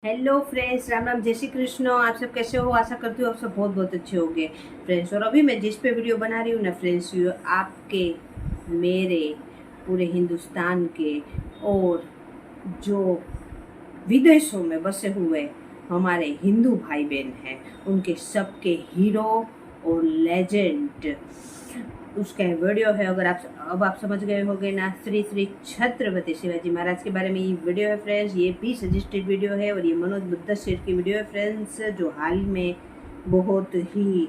Hello friends, Ram Ram, जय श्री कृष्ण। आप सब कैसे हो? आशा करती हूँ आप सब बहुत बहुत अच्छे होंगे फ्रेंड्स। और अभी मैं जिस पे वीडियो बना रही हूँ ना फ्रेंड्स, ये आपके, मेरे, पूरे हिंदुस्तान के और जो विदेशों में बसे हुए हमारे हिंदू भाई बहन हैं, उनके सबके हीरो और लेजेंड उसका वीडियो है। अगर आप समझ गए होंगे ना, श्री श्री छत्रपति शिवाजी महाराज के बारे में ये वीडियो है फ्रेंड्स। ये भी सजेस्टेड वीडियो है और ये मनोज बुद्धशेर की वीडियो है फ्रेंड्स, जो हाल में बहुत ही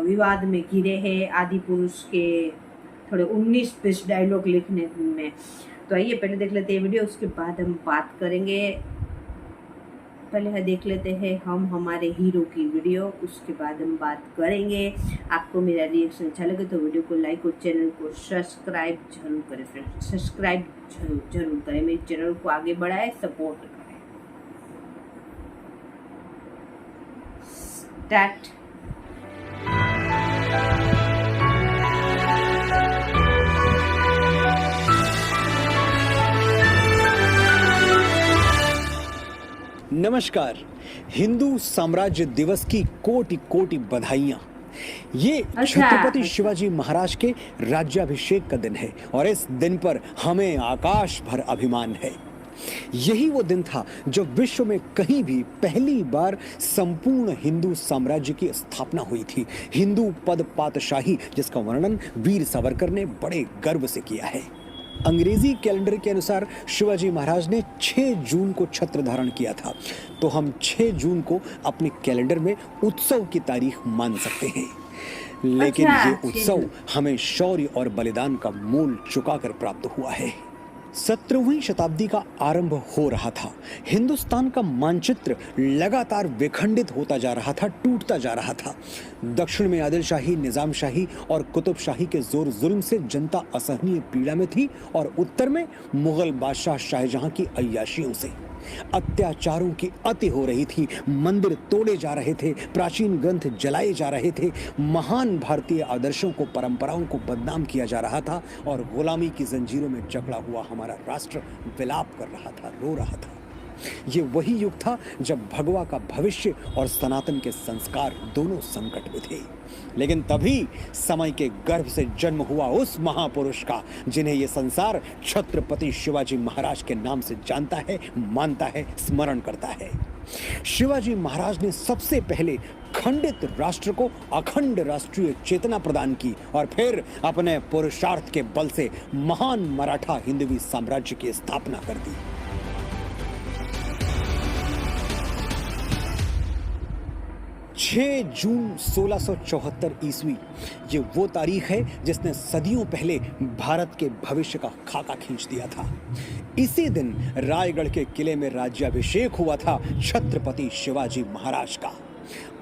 विवाद में घिरे हैं आदि पुरुष के थोड़े 19-20 डायलॉग लिखने में। तो आइए पहले देख लेते हैं वीडियो, उसके बाद हम बात करेंगे। पहले देख लेते हैं हम हमारे हीरो की वीडियो, उसके बाद हम बात करेंगे। आपको मेरा रिएक्शन अच्छा लगे तो वीडियो को लाइक और चैनल को सब्सक्राइब जरूर करें फ्रेंड्स। सब्सक्राइब जरूर करें, मेरे चैनल को आगे बढ़ाए, सपोर्ट करें। स्टार्ट। नमस्कार। हिंदू साम्राज्य दिवस की कोटि कोटि बधाइयां। ये छत्रपति शिवाजी महाराज के राज्याभिषेक का दिन है और इस दिन पर हमें आकाश भर अभिमान है। यही वो दिन था जब विश्व में कहीं भी पहली बार संपूर्ण हिंदू साम्राज्य की स्थापना हुई थी। हिंदू पद पातशाही, जिसका वर्णन वीर सावरकर ने बड़े गर्व से किया है। अंग्रेजी कैलेंडर के अनुसार शिवाजी महाराज ने 6 जून को छत्र धारण किया था, तो हम 6 जून को अपने कैलेंडर में उत्सव की तारीख मान सकते हैं। लेकिन ये उत्सव हमें शौर्य और बलिदान का मूल चुकाकर प्राप्त हुआ है। 17वीं शताब्दी का आरंभ हो रहा था। हिंदुस्तान का मानचित्र लगातार विखंडित होता जा रहा था, टूटता जा रहा था। दक्षिण में आदिल शाही, निजाम शाही और कुतुब शाही के जोर जुल्म से जनता असहनीय पीड़ा में थी और उत्तर में मुगल बादशाह शाहजहां की अय्याशियों से अत्याचारों की अति हो रही थी। मंदिर तोड़े जा रहे थे, प्राचीन ग्रंथ जलाए जा रहे थे, महान भारतीय आदर्शों को, परंपराओं को बदनाम किया जा रहा था और गुलामी की जंजीरों में जकड़ा हुआ हमारा राष्ट्र विलाप कर रहा था, रो रहा था। ये वही युग था जब भगवा का भविष्य और सनातन के संस्कार दोनों संकट में थे। लेकिन तभी समय के गर्भ से जन्म हुआ उस महापुरुष का, जिन्हें ये संसार छत्रपति शिवाजी महाराज के नाम से जानता है, मानता है, स्मरण करता है। शिवाजी महाराज ने सबसे पहले खंडित राष्ट्र को अखंड राष्ट्रीय चेतना प्रदान की और फिर अपने पुरुषार्थ के बल से महान मराठा हिंदवी साम्राज्य की स्थापना कर दी। 6 जून 1674 ईस्वी, ये वो तारीख है जिसने सदियों पहले भारत के भविष्य का खाका खींच दिया था। इसी दिन रायगढ़ के किले में राज्याभिषेक हुआ था छत्रपति शिवाजी महाराज का।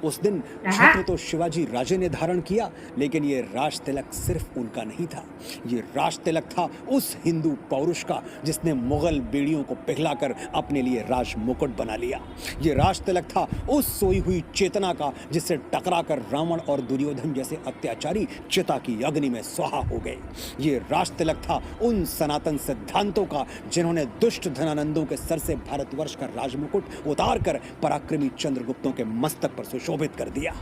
उस दिन छत्र तो शिवाजी राजे ने धारण किया, लेकिन ये राज तिलक सिर्फ उनका नहीं था। ये राज तिलक था उस हिंदू पौरुष का जिसने मुगल बेड़ियों को पिघलाकर अपने लिए राज मुकुट बना लिया। ये राज तिलक था उस सोई हुई चेतना का जिससे टकराकर रावण और दुर्योधन जैसे अत्याचारी चिता की अग्नि में स्वाहा हो गए। ये राज तिलक था उन सनातन सिद्धांतों का जिन्होंने दुष्ट धनानंदों के सर से भारतवर्ष का राजमुकुट उतार कर पराक्रमी चंद्रगुप्तों के मस्तक पर शोभित कर दिया।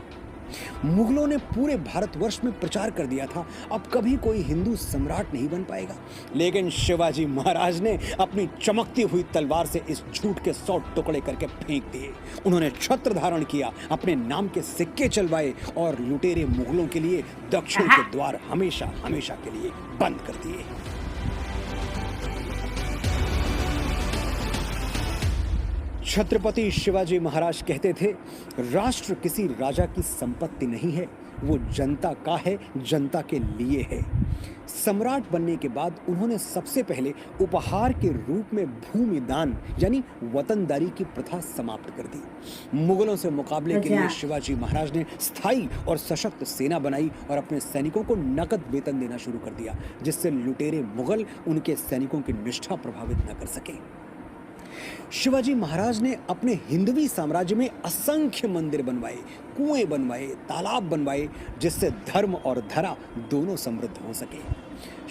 मुगलों ने पूरे भारतवर्ष में प्रचार कर दिया था, अब कभी कोई हिंदू सम्राट नहीं बन पाएगा। लेकिन शिवाजी महाराज ने अपनी चमकती हुई तलवार से इस झूठ के 100 टुकड़े करके फेंक दिए। उन्होंने छत्र धारण किया, अपने नाम के सिक्के चलवाए और लुटेरे मुगलों के लिए दक्षिण के द्वार हमेशा हमेशा के लिए बंद कर दिए। छत्रपति शिवाजी महाराज कहते थे, राष्ट्र किसी राजा की संपत्ति नहीं है, वो जनता का है, जनता के लिए है। सम्राट बनने के बाद उन्होंने सबसे पहले उपहार के रूप में भूमि दान यानी वतनदारी की प्रथा समाप्त कर दी। मुगलों से मुकाबले के लिए शिवाजी महाराज ने स्थायी और सशक्त सेना बनाई और अपने सैनिकों को नकद वेतन देना शुरू कर दिया, जिससे लुटेरे मुगल उनके सैनिकों की निष्ठा प्रभावित न कर सके। शिवाजी महाराज ने अपने हिंदवी साम्राज्य में असंख्य मंदिर बनवाए, कुएं बनवाए, तालाब बनवाए, जिससे धर्म और धरा दोनों समृद्ध हो सके।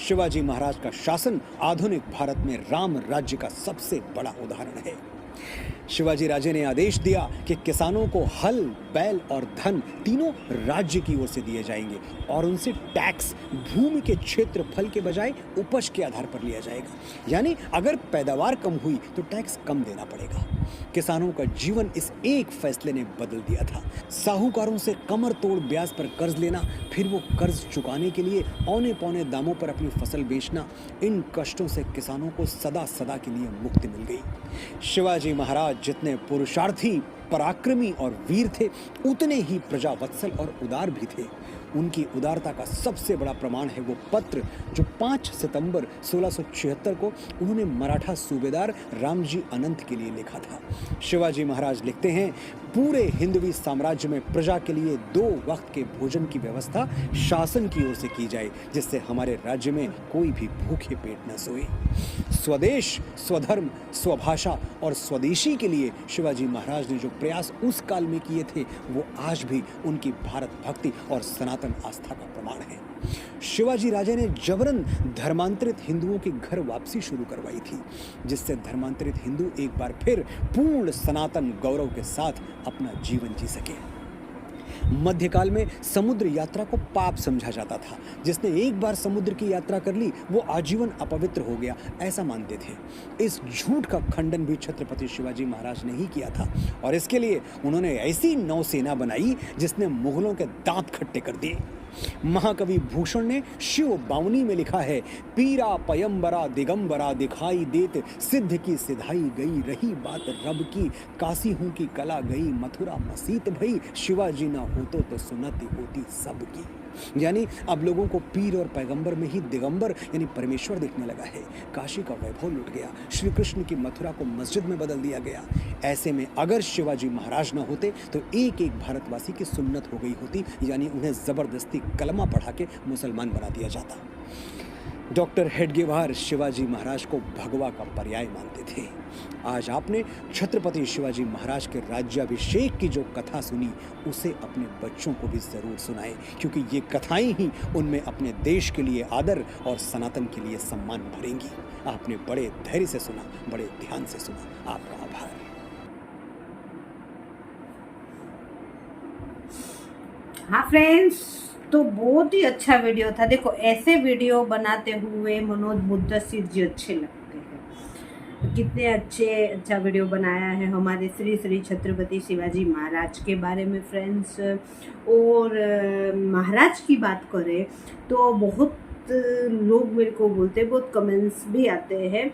शिवाजी महाराज का शासन आधुनिक भारत में राम राज्य का सबसे बड़ा उदाहरण है। शिवाजी राजे ने आदेश दिया कि किसानों को हल, बैल और धन तीनों राज्य की ओर से दिए जाएंगे और उनसे टैक्स भूमि के क्षेत्रफल के बजाय उपज के आधार पर लिया जाएगा। यानी अगर पैदावार कम हुई तो टैक्स कम देना पड़ेगा। किसानों का जीवन इस एक फैसले ने बदल दिया था। साहूकारों से कमर तोड़ ब्याज पर कर्ज लेना, फिर वो कर्ज चुकाने के लिए औने पौने दामों पर अपनी फसल बेचना, इन कष्टों से किसानों को सदा सदा के लिए मुक्ति मिल गई। शिवाजी महाराज जितने पुरुषार्थी, पराक्रमी और वीर थे, उतने ही प्रजावत्सल और उदार भी थे। उनकी उदारता का सबसे बड़ा प्रमाण है वो पत्र जो 5 सितंबर 1676 को उन्होंने मराठा सूबेदार रामजी अनंत के लिए लिखा था। शिवाजी महाराज लिखते हैं, पूरे हिंदवी साम्राज्य में प्रजा के लिए 2 वक्त के भोजन की व्यवस्था शासन की ओर से की जाए, जिससे हमारे राज्य में कोई भी भूखे पेट न सोए। स्वदेश, स्वधर्म, स्वभाषा और स्वदेशी के लिए शिवाजी महाराज ने जो प्रयास उस काल में किए थे, वो आज भी उनकी भारत भक्ति और सनातन आस्था का प्रमाण है। शिवाजी राजे ने जबरन धर्मांतरित हिंदुओं की घर वापसी शुरू करवाई थी, जिससे धर्मांतरित हिंदू एक बार फिर पूर्ण सनातन गौरव के साथ अपना जीवन जी सके। मध्यकाल में समुद्र यात्रा को पाप समझा जाता था। जिसने एक बार समुद्र की यात्रा कर ली वो आजीवन अपवित्र हो गया, ऐसा मानते थे। इस झूठ का खंडन भी छत्रपति शिवाजी महाराज ने ही किया था और इसके लिए उन्होंने ऐसी नौसेना बनाई जिसने मुगलों के दांत खट्टे कर दिए। महाकवि भूषण ने शिव बावनी में लिखा है, पीरा पयंबरा दिगंबरा दिखाई देत, सिद्ध की सिधाई गई रही बात रब की, काशी हूं की कला गई मथुरा मसीत भई, शिवाजी ना होतो तो सुनती होती सबकी। यानी अब लोगों को पीर और पैगंबर में ही दिगंबर यानी परमेश्वर दिखने लगा है। काशी का वैभव लुट गया, श्री कृष्ण की मथुरा को मस्जिद में बदल दिया गया। ऐसे में अगर शिवाजी महाराज न होते तो एक एक भारतवासी की सुन्नत हो गई होती, यानी उन्हें जबरदस्ती कलमा पढ़ा के मुसलमान बना दिया जाता। डॉक्टर हेडगेवार शिवाजी महाराज को भगवा का पर्याय मानते थे। आज आपने छत्रपति शिवाजी महाराज के राज्याभिषेक की जो कथा सुनी, उसे अपने बच्चों को भी जरूर सुनाएं, क्योंकि ये कथाएं ही उनमें अपने देश के लिए आदर और सनातन के लिए सम्मान भरेंगी। आपने बड़े धैर्य से सुना, बड़े ध्यान से सुना, आपका आभार। हाँ फ्रेंड्स, तो बहुत ही अच्छा वीडियो था। देखो, ऐसे वीडियो बनाते हुए मनोज मुद्दसिर जी अच्छे लगते हैं। कितने अच्छा वीडियो बनाया है हमारे श्री श्री छत्रपति शिवाजी महाराज के बारे में फ्रेंड्स। और महाराज की बात करें तो बहुत लोग मेरे को बोलते हैं, बहुत कमेंट्स भी आते हैं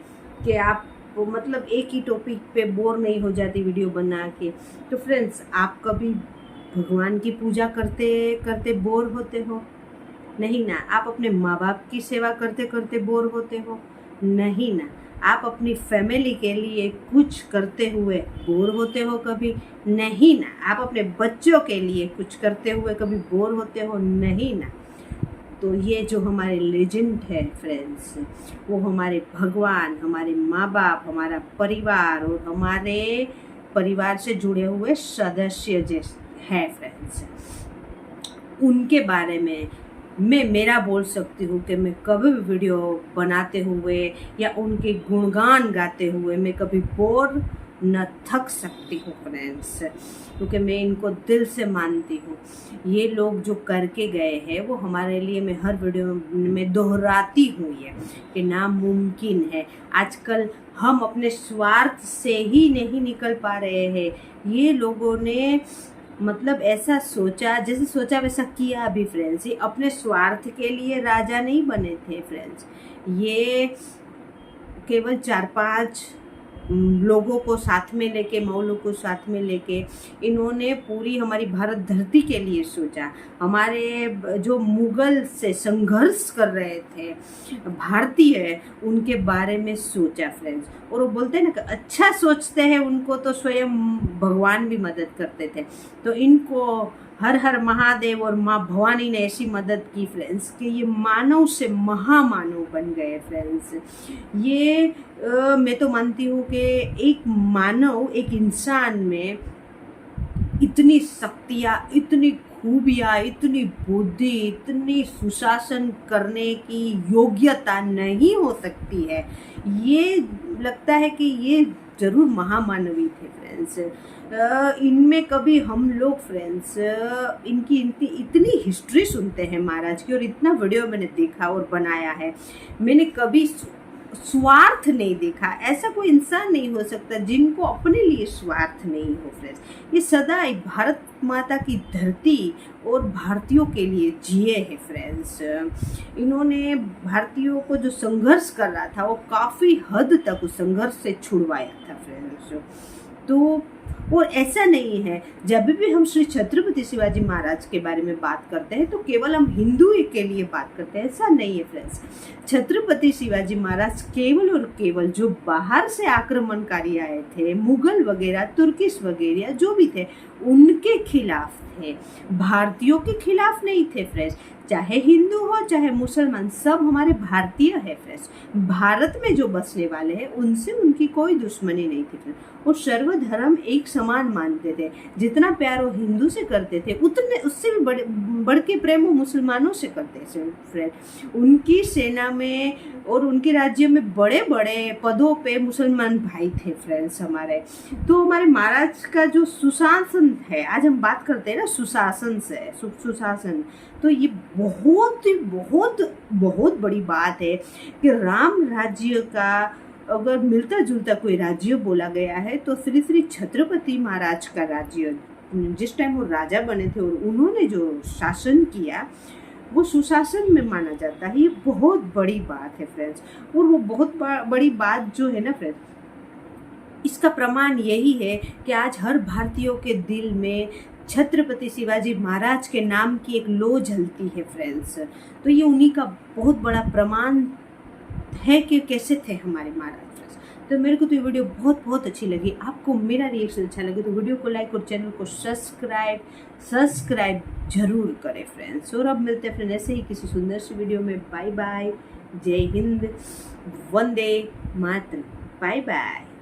कि आप मतलब एक ही टॉपिक पे बोर नहीं हो जाती वीडियो बना के। तो फ्रेंड्स, आप कभी भगवान की पूजा करते करते बोर होते हो? नहीं ना। आप अपने माँ बाप की सेवा करते करते बोर होते हो? नहीं ना। आप अपनी फैमिली के लिए कुछ करते हुए बोर होते हो कभी? नहीं ना। आप अपने बच्चों के लिए कुछ करते हुए कभी बोर होते हो? नहीं ना। तो ये जो हमारे लेजेंड है फ्रेंड्स, वो हमारे भगवान, हमारे माँ बाप, हमारा परिवार और हमारे परिवार से जुड़े हुए सदस्य जैसे है फ्रेंड्स, उनके बारे में मैं मेरा बोल सकती हूँ कि मैं कभी भी वीडियो बनाते हुए या उनके गुणगान गाते हुए मैं कभी बोर न थक सकती हूँ फ्रेंड्स, क्योंकि मैं इनको दिल से मानती हूँ। ये लोग जो करके गए हैं वो हमारे लिए, मैं हर वीडियो में दोहराती हूँ ये कि नामुमकिन है। आजकल हम अपने स्वार्थ से ही नहीं निकल पा रहे हैं। ये लोगों ने मतलब ऐसा सोचा, जैसे सोचा वैसा किया भी फ्रेंड्स। ये अपने स्वार्थ के लिए राजा नहीं बने थे फ्रेंड्स। ये केवल 4-5 लोगों को साथ में लेके, मौलों को साथ में लेके इन्होंने पूरी हमारी भारत धरती के लिए सोचा। हमारे जो मुगल से संघर्ष कर रहे थे भारतीय, उनके बारे में सोचा फ्रेंड्स। और वो बोलते हैं ना कि अच्छा सोचते हैं उनको तो स्वयं भगवान भी मदद करते थे। तो इनको हर हर महादेव और माँ भवानी ने ऐसी मदद की फ्रेंड्स कि ये मानव से महामानव बन गए फ्रेंड्स। ये मैं तो मानती हूँ कि एक मानव, एक इंसान में इतनी शक्तियाँ, इतनी खूबियाँ, इतनी बुद्धि, इतनी सुशासन करने की योग्यता नहीं हो सकती है। ये लगता है कि ये जरूर महामानवी थे फ्रेंड्स। इनमें कभी हम लोग फ्रेंड्स इनकी इतनी हिस्ट्री सुनते हैं महाराज की, और इतना वीडियो मैंने देखा और बनाया है, मैंने कभी स्वार्थ नहीं देखा। ऐसा कोई इंसान नहीं हो सकता जिनको अपने लिए स्वार्थ नहीं हो फ्रेंड्स। ये सदा भारत माता की धरती और भारतीयों के लिए जिए हैं फ्रेंड्स। इन्होंने भारतीयों को जो संघर्ष कर रहा था वो काफ़ी हद तक उस संघर्ष से छुड़वाया था फ्रेंड्स। तो और ऐसा नहीं है, जब भी हम श्री छत्रपति शिवाजी महाराज के बारे में बात करते हैं तो केवल हम हिंदू के लिए बात करते हैं, ऐसा नहीं है फ्रेंड्स। छत्रपति शिवाजी महाराज केवल और केवल जो बाहर से आक्रमणकारी आए थे, मुगल वगैरह, तुर्किश वगैरह जो भी थे, उनके खिलाफ थे, भारतीयों के खिलाफ नहीं थे फ्रेंड्स। चाहे हिंदू हो चाहे मुसलमान, सब हमारे भारतीय है फ्रेंड्स। भारत में जो बसने वाले हैं उनसे उनकी कोई दुश्मनी नहीं थी फ्रेंड्स। और सर्वधर्म एक समान मानते थे। जितना प्यार वो हिंदू से करते थे उतने उससे भी बढ़ के प्रेम वो मुसलमानों से करते थे फ्रेंड। उनकी सेना में और उनके राज्य में बड़े बड़े पदों पे मुसलमान भाई थे फ्रेंड्स हमारे। तो हमारे महाराज का जो सुशासन है, आज हम बात करते हैं ना सुशासन से, सुशासन, तो ये बहुत बड़ी बात है कि राम राज्य का अगर मिलता जुलता कोई राज्य बोला गया है तो श्री श्री छत्रपति महाराज का राज्य, जिस टाइम वो राजा बने थे और उन्होंने जो शासन किया वो सुशासन में माना जाता है। ये बहुत बड़ी बात है फ्रेंड्स। और वो बहुत बड़ी बात जो है ना फ्रेंड्स, इसका प्रमाण यही है कि आज हर भारतीयों के दिल में छत्रपति शिवाजी महाराज के नाम की एक लो जलती है फ्रेंड्स। तो ये उन्हीं का बहुत बड़ा प्रमाण है कि कैसे थे हमारे महाराज फ्रेंड्स। तो मेरे को तो ये वीडियो बहुत अच्छी लगी। आपको मेरा रिएक्शन अच्छा लगे तो वीडियो को लाइक और चैनल को सब्सक्राइब जरूर करें फ्रेंड्स। और अब मिलते हैं फ्रेंड ऐसे ही किसी सुंदर सी वीडियो में। बाय बाय, जय हिंद, वंदे मातरम, बाय बाय।